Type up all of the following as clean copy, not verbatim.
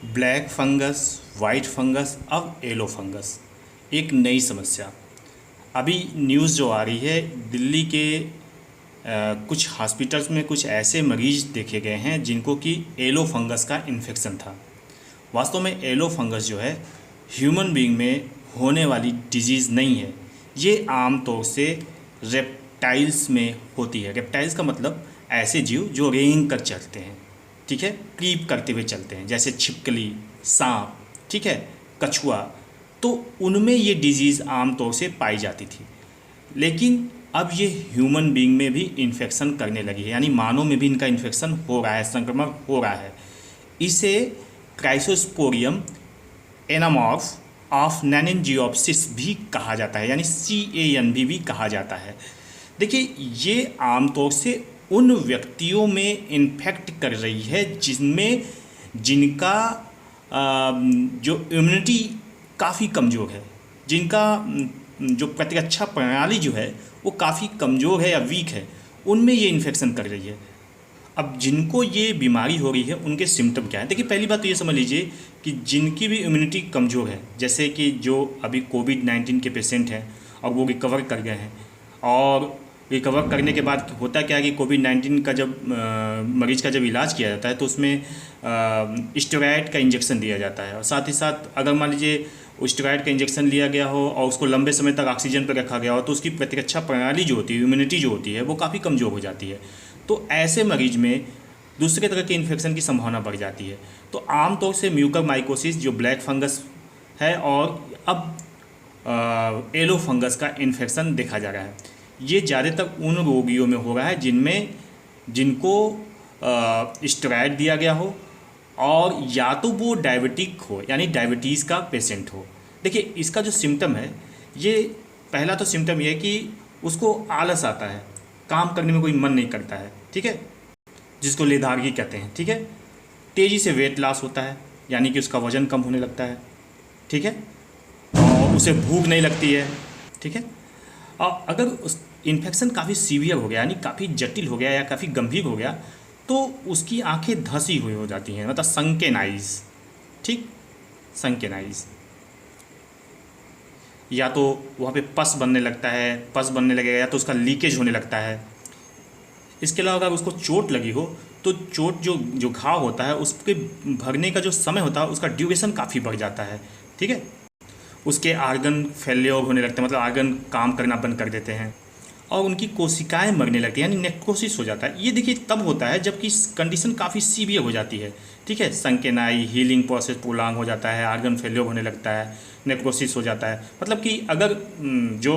Black fungus, white fungus, अब yellow fungus, एक नई समस्या। अभी न्यूज़ जो आ रही है, दिल्ली के कुछ हॉस्पिटल्स में कुछ ऐसे मरीज देखे गए हैं जिनको कि येलो फंगस का इन्फेक्शन था। वास्तव में येलो फंगस जो है ह्यूमन बीइंग में होने वाली डिजीज़ नहीं है। ये आम तौर से रेप्टाइल्स में होती है। रेप्टाइल्स का मतलब ऐसे जीव जो रेंग कर चलते हैं, ठीक है, क्रीप करते हुए चलते हैं, जैसे छिपकली, सांप, ठीक है, कछुआ। तो उनमें ये डिजीज़ आमतौर से पाई जाती थी, लेकिन अब ये ह्यूमन बीइंग में भी इन्फेक्शन करने लगी है, यानी मानव में भी इनका इन्फेक्शन हो रहा है, संक्रमण हो रहा है। इसे क्राइसोस्पोरियम एनामॉर्फ ऑफ नैनिनजियोप्सिस भी कहा जाता है, यानी CANV भी कहा जाता है। देखिए, ये आमतौर से उन व्यक्तियों में इन्फेक्ट कर रही है जिनका जो इम्यूनिटी काफ़ी कमज़ोर है, जिनका जो प्रतिरक्षा प्रणाली जो है वो काफ़ी कमज़ोर है या वीक है, उनमें ये इन्फेक्शन कर रही है। अब जिनको ये बीमारी हो रही है उनके सिम्टम क्या है? देखिए, पहली बात तो ये समझ लीजिए कि जिनकी भी इम्यूनिटी कमज़ोर है, जैसे कि जो अभी कोविड-19 के पेशेंट हैं और वो रिकवर कर गए हैं, और रिकवर करने के बाद होता क्या है कि कोविड-19 का जब मरीज़ का जब इलाज किया जाता है तो उसमें स्टेरॉयड का इंजेक्शन दिया जाता है, और साथ ही साथ अगर मान लीजिए स्टेरॉयड का इंजेक्शन लिया गया हो और उसको लंबे समय तक ऑक्सीजन पर रखा गया हो तो उसकी प्रतिरक्षा प्रणाली जो होती है, इम्यूनिटी जो होती है, वो काफ़ी कमज़ोर हो जाती है। तो ऐसे मरीज में दूसरे तरह के इन्फेक्शन की संभावना बढ़ जाती है। तो आमतौर से म्यूकरमाइकोसिस जो ब्लैक फंगस है, और अब येलो फंगस का इन्फेक्शन देखा जा रहा है। ये ज़्यादातर उन रोगियों में हो रहा है जिनको स्टेरॉयड दिया गया हो, और या तो वो डायबिटिक हो, यानी डायबिटीज़ का पेशेंट हो। देखिए, इसका जो सिम्टम है, ये पहला तो सिम्टम ये है कि उसको आलस आता है, काम करने में कोई मन नहीं करता है, ठीक है, जिसको लेधारगी कहते हैं, ठीक है। तेज़ी से वेट लॉस होता है, यानी कि उसका वज़न कम होने लगता है, ठीक है, और उसे भूख नहीं लगती है, ठीक है। और अगर उस इन्फेक्शन काफ़ी सीवियर हो गया, यानी काफ़ी जटिल हो गया या काफ़ी गंभीर हो गया, तो उसकी आंखें धंसी हुई हो जाती हैं, मतलब संकेन आइज, ठीक, संकेन आइज, या तो वहाँ पे पस बनने लगता है, पस बनने लगेगा, या तो उसका लीकेज होने लगता है। इसके अलावा अगर उसको चोट लगी हो तो चोट जो घाव होता है उसके भरने का जो समय होता है उसका ड्यूरेशन काफ़ी बढ़ जाता है, ठीक है। उसके आर्गन फेल्योर होने लगते हैं, मतलब आर्गन काम करना बंद कर देते हैं, और उनकी कोशिकाएं मरने लगती हैं, यानी नेक्रोसिस हो जाता है। ये देखिए तब होता है जबकि कंडीशन काफ़ी सीवियर हो जाती है, ठीक है। संकेनाई, हीलिंग प्रोसेस प्रोलॉन्ग हो जाता है, आर्गन फेल्योर होने लगता है, नेक्रोसिस हो जाता है। मतलब कि अगर जो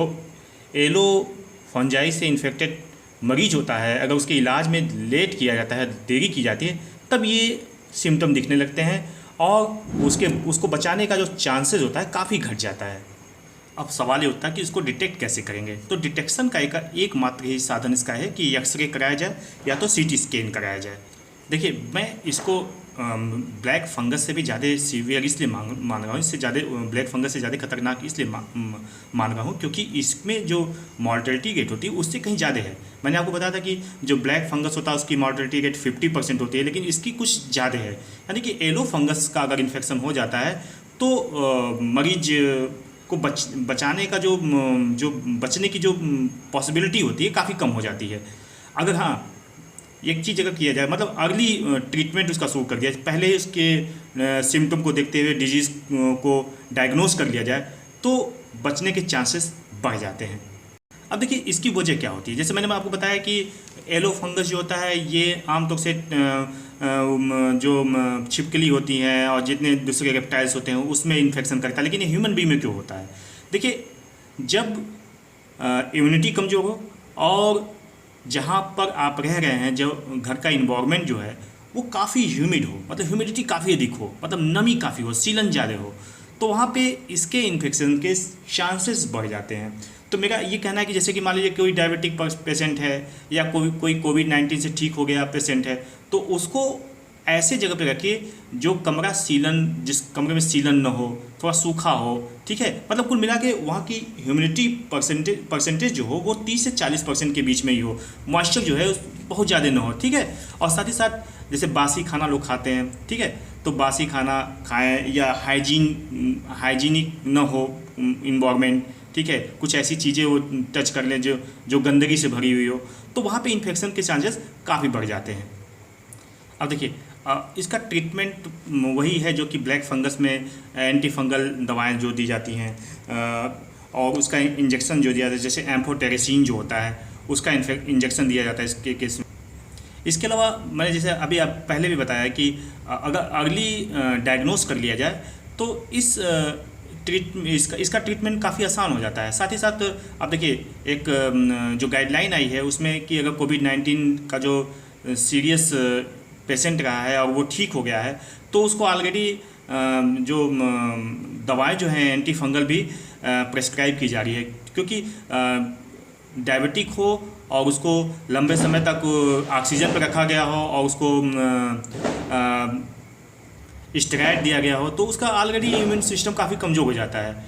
एलो फंजाई से इन्फेक्टेड मरीज होता है, अगर उसके इलाज में लेट किया जाता है, देरी की जाती है, तब ये सिम्टम दिखने लगते हैं, और उसको बचाने का जो चांसेस होता है काफ़ी घट जाता है। अब सवाल ये उठता है कि इसको डिटेक्ट कैसे करेंगे। तो डिटेक्शन का एकमात्र ही साधन इसका है कि एक्सरे कराया जाए या तो CT स्कैन कराया जाए। देखिए, मैं इसको ब्लैक फंगस से भी ज़्यादा सीवियर इसलिए मान रहा हूँ, इससे ज़्यादा ब्लैक फंगस से ज़्यादा खतरनाक इसलिए मान रहा हूँ क्योंकि इसमें जो मॉर्टेलिटी रेट होती है उससे कहीं ज़्यादा है। मैंने आपको बताया था कि जो ब्लैक फंगस होता है उसकी मॉर्टेलिटी रेट 50% होती है, लेकिन इसकी कुछ ज़्यादा है। यानी कि येलो फंगस का अगर इन्फेक्शन हो जाता है तो मरीज को बचाने का जो बचने की जो पॉसिबिलिटी होती है काफ़ी कम हो जाती है। अगर हाँ, एक चीज़ अगर किया जाए, मतलब अर्ली ट्रीटमेंट उसका शुरू कर दिया, पहले ही उसके सिम्टम को देखते हुए डिजीज़ को डायग्नोज कर लिया जाए, तो बचने के चांसेस बढ़ जाते हैं। अब देखिए, इसकी वजह क्या होती है। जैसे मैंने आपको बताया कि येलो फंगस जो होता है ये आमतौर से जो छिपकली होती हैं और जितने दूसरे रेप्टाइल्स होते हैं उसमें इन्फेक्शन करता है, लेकिन ये ह्यूमन बीइंग में क्यों होता है? देखिए, जब इम्यूनिटी कमज़ोर हो और जहाँ पर आप रह रहे हैं, जो घर का इन्वायरमेंट जो है वो काफ़ी ह्यूमिड हो, मतलब ह्यूमिडिटी काफ़ी अधिक हो, मतलब नमी काफ़ी हो, सीलन ज़्यादा हो, तो वहाँ पे इसके इन्फेक्शन के चांसेस बढ़ जाते हैं। तो मेरा ये कहना है कि जैसे कि मान लीजिए कोई डायबिटिक पेशेंट है या कोई कोविड-19 से ठीक हो गया पेशेंट है, तो उसको ऐसे जगह पे रखिए जो कमरा सीलन, जिस कमरे में सीलन न हो, थोड़ा सूखा हो, ठीक है। मतलब कुल मिला के वहाँ की ह्यूमिडिटी परसेंटेज जो हो वो 30 से 40% के बीच में ही हो, मॉइस्चर जो है बहुत ज़्यादा ना हो, ठीक है। और साथ ही साथ जैसे बासी खाना लोग खाते हैं, ठीक है, तो बासी खाना खाएं या हाइजीनिक न हो इन्वायरमेंट, ठीक है, कुछ ऐसी चीज़ें वो टच कर लें जो गंदगी से भरी हुई हो, तो वहाँ पे इन्फेक्शन के चांसेस काफ़ी बढ़ जाते हैं। अब देखिए इसका ट्रीटमेंट वही है जो कि ब्लैक फंगस में एंटी फंगल दवाएं जो दी जाती हैं, और उसका इंजेक्शन जो दिया जाता है, जैसे एम्फोटेरेसिन जो होता है उसका इंजेक्शन दिया जाता है इसके केस में। इसके अलावा मैंने जैसे अभी आप पहले भी बताया कि अगर अर्ली डायग्नोस कर लिया जाए तो इसका ट्रीटमेंट काफ़ी आसान हो जाता है। साथ ही साथ आप देखिए एक जो गाइडलाइन आई है उसमें कि अगर कोविड-19 का जो सीरियस पेशेंट रहा है और वो ठीक हो गया है तो उसको ऑलरेडी जो दवाएं जो हैं एंटी फंगल भी प्रेस्क्राइब की जा रही है, क्योंकि डायबिटिक हो और उसको लंबे समय तक ऑक्सीजन पर रखा गया हो और उसको स्टेरॉइड दिया गया हो तो उसका ऑलरेडी इम्यून सिस्टम काफ़ी कमज़ोर हो जाता है।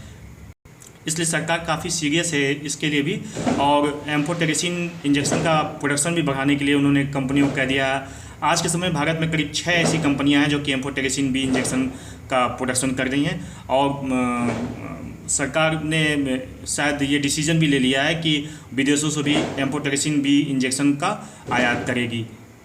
इसलिए सरकार काफ़ी सीरियस है इसके लिए भी, और एम्फोटेरेसिन इंजेक्शन का प्रोडक्शन भी बढ़ाने के लिए उन्होंने कंपनियों को कह दिया। आज के समय भारत में करीब 6 ऐसी कंपनियां हैं जो कि एम्फोटेरेसिन बी इंजेक्शन का प्रोडक्शन कर रही हैं, और सरकार ने शायद ये डिसीजन भी ले लिया है कि विदेशों से भी एम्फोटेरेसिन बी इंजेक्शन का आयात करेगी।